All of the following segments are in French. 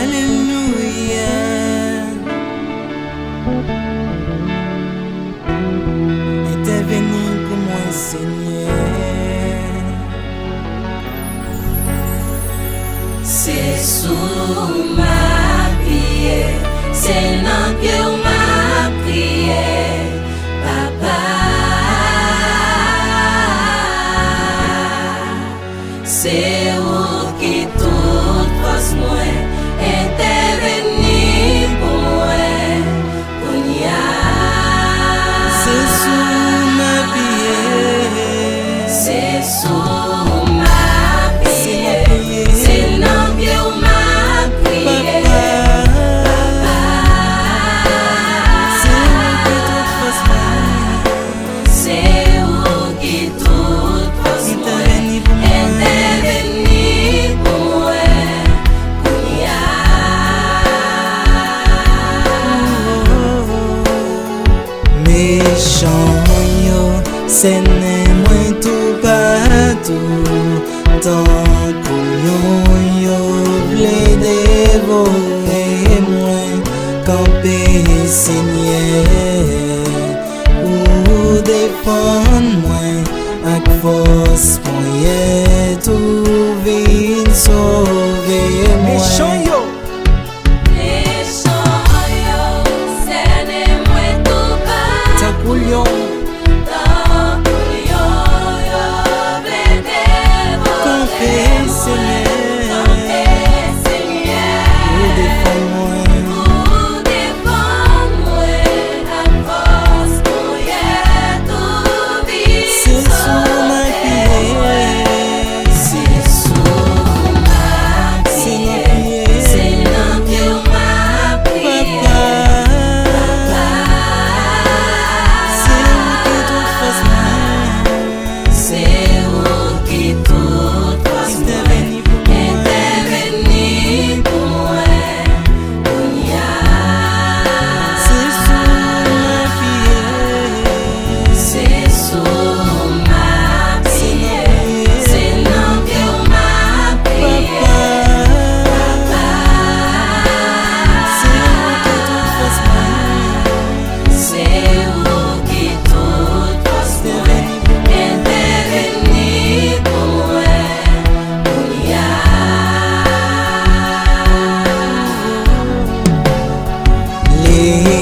Alléluia. Était venu pour moi, Seigneur. C'est sous ma prière, c'est dans que ma prière, papa. C'est où qui toute force moi intervenir pour moi, C'est sous ma prière, c'est sous ma prière, c'est dans que ma prière, c'est où qui toute force moi intervenir pour moi, méchant yo, c'est moins tout partout. Tant qu'on yo vle dévorer moi, camper Seigneur, ou défendre moi, avec force moyen tout vin sauver moi. Méchant yo.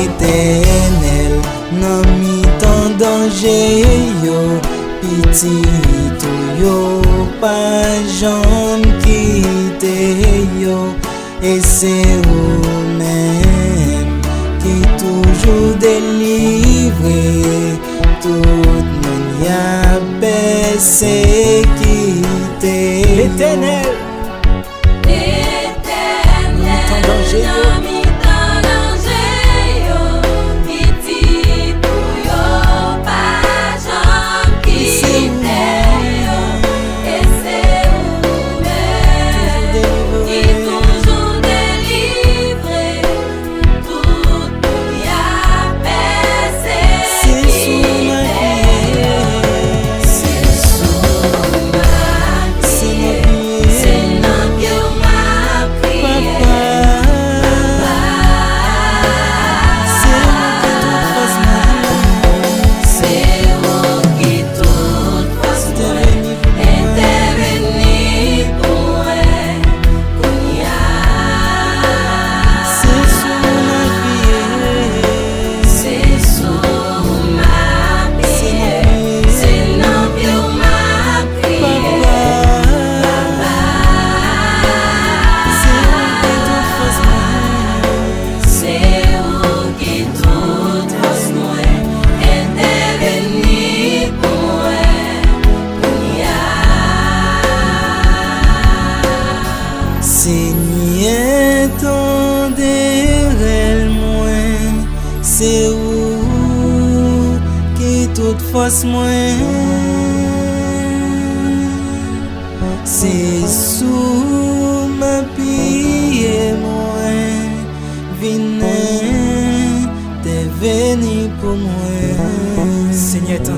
L'Éternel nan mi tan danger yo, piti tout yo, pas jam quitte yo, et c'est vous-même qui toujours délivré tout mon y a baissé quitté. L'Éternel Seigneur, ton derrière moi, c'est où qui toute force moi, c'est sous ma pied moi, venez te venir.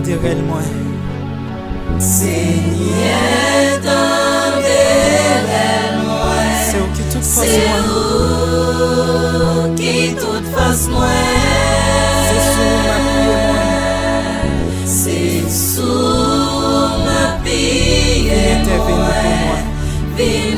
tande rel mwen. Seigneur, tande rel mwen. Se ou ki tout fos C'est mwen. ou qui toute face moi. Se sou ma priye mwen. C'est sous ma prière. Vini interveni pou mwen. Vini